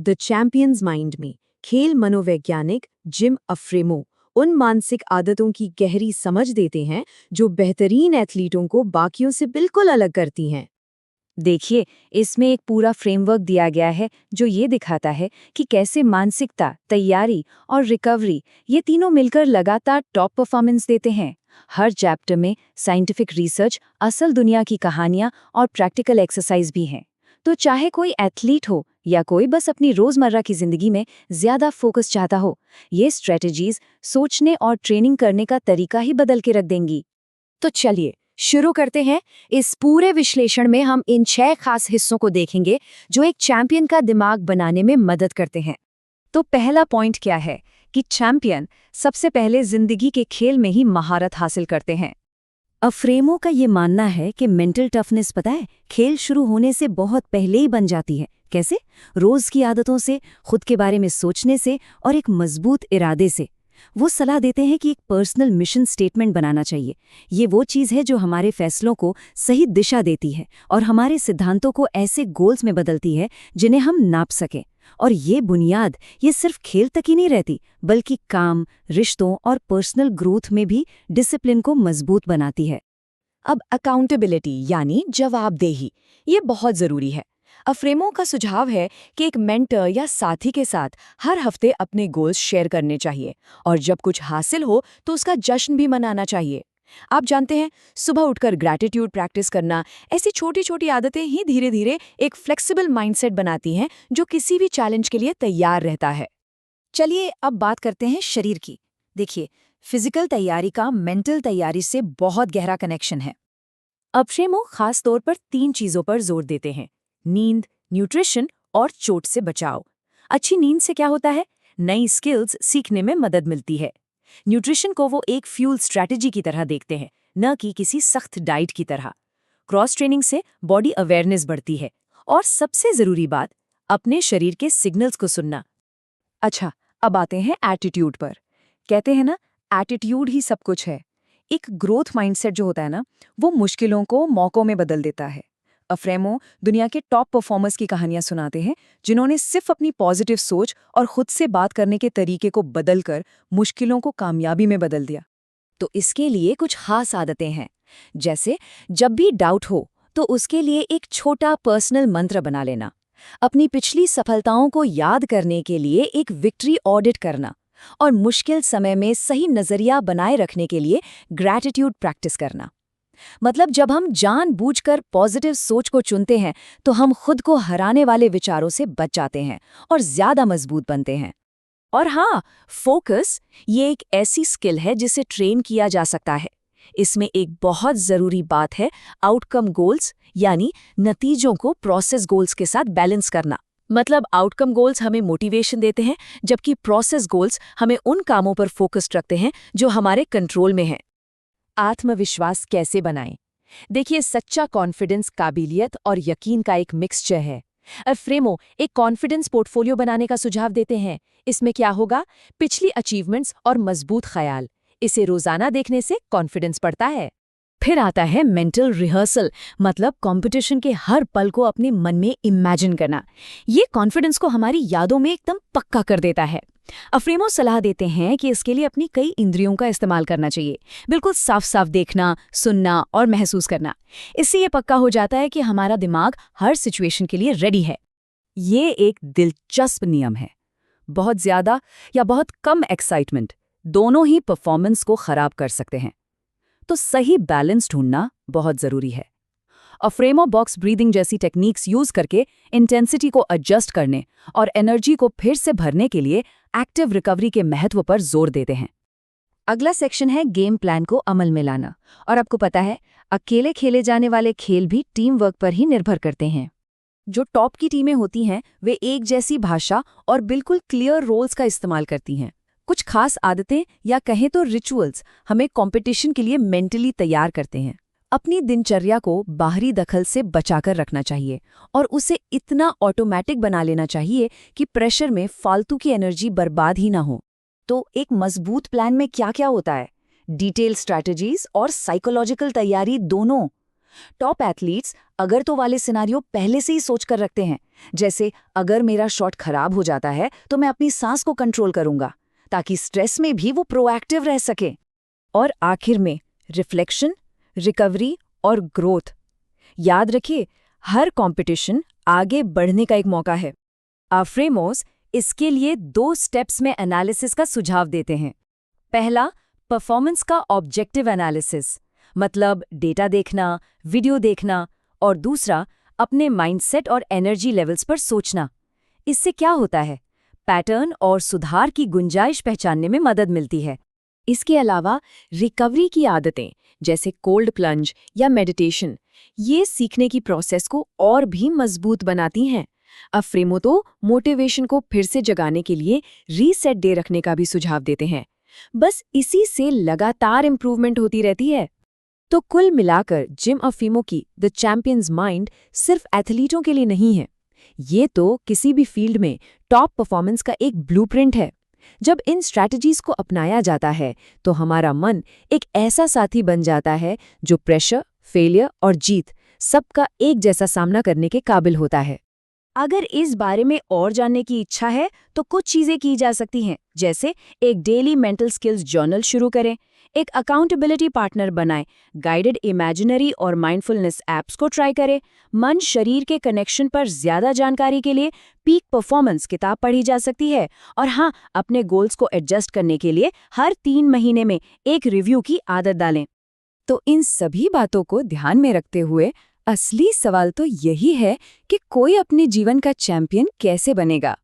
The champions mind में खेल मनोवैज्ञानिक जिम अफ्रेमो उन मानसिक आदतों की गहरी समझ देते हैं जो बेहतरीन एथलीटों को बाकियों से बिल्कुल अलग करती हैं। देखिए, इसमें एक पूरा फ्रेमवर्क दिया गया है जो ये दिखाता है कि कैसे मानसिकता, तैयारी और रिकवरी ये तीनों मिलकर लगातार टॉप परफॉर्मेंस देते हैं। हर चैप्टर में साइंटिफिक रिसर्च, असल दुनिया की कहानियां और प्रैक्टिकल एक्सरसाइज भी हैं। तो चाहे कोई एथलीट हो या कोई बस अपनी रोजमर्रा की जिंदगी में ज्यादा फोकस चाहता हो, ये स्ट्रेटजीज सोचने और ट्रेनिंग करने का तरीका ही बदल के रख देंगी। तो चलिए शुरू करते हैं। इस पूरे विश्लेषण में हम इन 6 खास हिस्सों को देखेंगे जो एक चैंपियन का दिमाग बनाने में मदद करते हैं। तो पहला पॉइंट क्या है कि चैंपियन सबसे पहले जिंदगी के खेल में ही महारत हासिल करते हैं। अफ्रेमो का ये मानना है कि मेंटल टफनेस पता है खेल शुरू होने से बहुत पहले ही बन जाती है। कैसे? रोज की आदतों से, खुद के बारे में सोचने से और एक मजबूत इरादे से। वो सलाह देते हैं कि एक पर्सनल मिशन स्टेटमेंट बनाना चाहिए। ये वो चीज़ है जो हमारे फैसलों को सही दिशा देती है और हमारे सिद्धांतों को ऐसे गोल्स में बदलती है जिन्हें हम नाप सकें। और ये बुनियाद ये सिर्फ खेल तक ही नहीं रहती, बल्कि काम, रिश्तों और पर्सनल ग्रोथ में भी डिसिप्लिन को मजबूत बनाती है। अब अकाउंटेबिलिटी यानी जवाबदेही, ये बहुत ज़रूरी है। अफ्रेमो का सुझाव है कि एक मेंटर या साथी के साथ हर हफ्ते अपने गोल्स शेयर करने चाहिए और जब कुछ हासिल हो तो उसका जश्न भी मनाना चाहिए। आप जानते हैं, सुबह उठकर ग्रैटिट्यूड प्रैक्टिस करना, ऐसी छोटी छोटी आदतें ही धीरे धीरे एक फ्लेक्सिबल माइंडसेट बनाती हैं जो किसी भी चैलेंज के लिए तैयार रहता है। चलिए अब बात करते हैं शरीर की। देखिए, फिजिकल तैयारी का मेंटल तैयारी से बहुत गहरा कनेक्शन है। अफ्रेमो खास तौर पर 3 चीज़ों पर जोर देते हैं: नींद, न्यूट्रिशन और चोट से बचाव। अच्छी नींद से क्या होता है? नई स्किल्स सीखने में मदद मिलती है। न्यूट्रिशन को वो एक फ्यूल स्ट्रैटेजी की तरह देखते हैं, न कि किसी सख्त डाइट की तरह। क्रॉस ट्रेनिंग से बॉडी अवेयरनेस बढ़ती है। और सबसे ज़रूरी बात, अपने शरीर के सिग्नल्स को सुनना। अच्छा, अब आते हैं एटीट्यूड पर। कहते हैं ना, एटीट्यूड ही सब कुछ है। एक ग्रोथ माइंडसेट जो होता है ना, वो मुश्किलों को मौकों में बदल देता है। अफ्रेमो दुनिया के टॉप परफॉर्मर्स की कहानियां सुनाते हैं जिन्होंने सिर्फ अपनी पॉजिटिव सोच और खुद से बात करने के तरीके को बदलकर मुश्किलों को कामयाबी में बदल दिया। तो इसके लिए कुछ खास आदतें हैं, जैसे जब भी डाउट हो तो उसके लिए एक छोटा पर्सनल मंत्र बना लेना, अपनी पिछली सफलताओं को याद करने के लिए एक विक्ट्री ऑडिट करना और मुश्किल समय में सही नजरिया बनाए रखने के लिए ग्रैटिट्यूड प्रैक्टिस करना। मतलब जब हम जानबूझकर पॉजिटिव सोच को चुनते हैं तो हम खुद को हराने वाले विचारों से बच जाते हैं और ज्यादा मजबूत बनते हैं। और हाँ, फोकस ये एक ऐसी स्किल है जिसे ट्रेन किया जा सकता है। इसमें एक बहुत जरूरी बात है आउटकम गोल्स, यानी नतीजों को प्रोसेस गोल्स के साथ बैलेंस करना। मतलब आउटकम गोल्स हमें मोटिवेशन देते हैं, जबकि प्रोसेस गोल्स हमें उन कामों पर फोकस्ड रखते हैं जो हमारे कंट्रोल में हैं। आत्मविश्वास कैसे बनाएं? देखिए, सच्चा कॉन्फिडेंस काबिलियत और यकीन का एक मिक्सचर है। अफ्रेमो एक कॉन्फिडेंस पोर्टफोलियो बनाने का सुझाव देते हैं। इसमें क्या होगा? पिछली अचीवमेंट्स और मजबूत ख्याल। इसे रोजाना देखने से कॉन्फिडेंस बढ़ता है। फिर आता है मेंटल रिहर्सल, मतलब कंपटीशन के हर पल को अपने मन में इमेजिन करना। ये कॉन्फिडेंस को हमारी यादों में एकदम पक्का कर देता है। अफ्रेमो सलाह देते हैं कि इसके लिए अपनी कई इंद्रियों का इस्तेमाल करना चाहिए, बिल्कुल साफ साफ देखना, सुनना और महसूस करना। इससे ये पक्का हो जाता है कि हमारा दिमाग हर सिचुएशन के लिए रेडी है। ये एक दिलचस्प नियम है। बहुत ज्यादा या बहुत कम एक्साइटमेंट दोनों ही परफॉर्मेंस को खराब कर सकते हैं। तो सही बैलेंस ढूंढना बहुत जरूरी है। अफ्रेमो बॉक्स ब्रीदिंग जैसी टेक्निक्स यूज करके इंटेंसिटी को एडजस्ट करने और एनर्जी को फिर से भरने के लिए एक्टिव रिकवरी के महत्व पर जोर देते हैं। अगला सेक्शन है गेम प्लान को अमल में लाना। और आपको पता है, अकेले खेले जाने वाले खेल भी टीम वर्क पर ही निर्भर करते हैं। जो टॉप की टीमें होती हैं वे एक जैसी भाषा और बिल्कुल क्लियर रोल्स का इस्तेमाल करती हैं। कुछ खास आदतें या कहें तो रिचुअल्स हमें कंपटीशन के लिए मेंटली तैयार करते हैं। अपनी दिनचर्या को बाहरी दखल से बचाकर रखना चाहिए और उसे इतना ऑटोमेटिक बना लेना चाहिए कि प्रेशर में फालतू की एनर्जी बर्बाद ही ना हो। तो एक मजबूत प्लान में क्या क्या होता है? डिटेल स्ट्रैटेजीज और साइकोलॉजिकल तैयारी दोनों। टॉप एथलीट्स अगर तो वाले सिनारियो पहले से ही सोच कर रखते हैं, जैसे अगर मेरा शॉट खराब हो जाता है तो मैं अपनी सांस को कंट्रोल करूंगा, ताकि स्ट्रेस में भी वो प्रोएक्टिव रह सके। और आखिर में रिफ्लेक्शन, रिकवरी और ग्रोथ। याद रखिए, हर कंपटीशन आगे बढ़ने का एक मौका है। अफ्रेमोस इसके लिए 2 स्टेप्स में एनालिसिस का सुझाव देते हैं। पहला, परफॉर्मेंस का ऑब्जेक्टिव एनालिसिस, मतलब डेटा देखना, वीडियो देखना, और दूसरा, अपने माइंडसेट और एनर्जी लेवल्स पर सोचना। इससे क्या होता है? पैटर्न और सुधार की गुंजाइश पहचानने में मदद मिलती है। इसके अलावा रिकवरी की आदतें जैसे कोल्ड प्लंज या मेडिटेशन, ये सीखने की प्रोसेस को और भी मजबूत बनाती हैं। अफ्रेमो तो मोटिवेशन को फिर से जगाने के लिए रीसेट डे रखने का भी सुझाव देते हैं। बस इसी से लगातार इंप्रूवमेंट होती रहती है। तो कुल मिलाकर जिम अफ्रेमो की द चैंपियंस माइंड सिर्फ एथलीटों के लिए नहीं है, ये तो किसी भी फील्ड में टॉप परफॉर्मेंस का एक ब्लूप्रिंट है। जब इन स्ट्रैटेजीज को अपनाया जाता है तो हमारा मन एक ऐसा साथी बन जाता है जो प्रेशर, फेलियर और जीत सबका एक जैसा सामना करने के काबिल होता है। अगर इस बारे में और जानने की इच्छा है तो कुछ चीजें की जा सकती हैं, जैसे एक डेली मेंटल स्किल्स जर्नल शुरू करें, एक अकाउंटेबिलिटी पार्टनर बनाएं, गाइडेड इमेजिनरी और माइंडफुलनेस ऐप्स को ट्राई करें, मन शरीर के कनेक्शन पर ज्यादा जानकारी के लिए पीक परफॉर्मेंस किताब पढ़ी जा सकती है, और हाँ, अपने गोल्स को एडजस्ट करने के लिए हर 3 महीने में एक रिव्यू की आदत डालें। तो इन सभी बातों को ध्यान में रखते हुए असली सवाल तो यही है कि कोई अपने जीवन का चैंपियन कैसे बनेगा।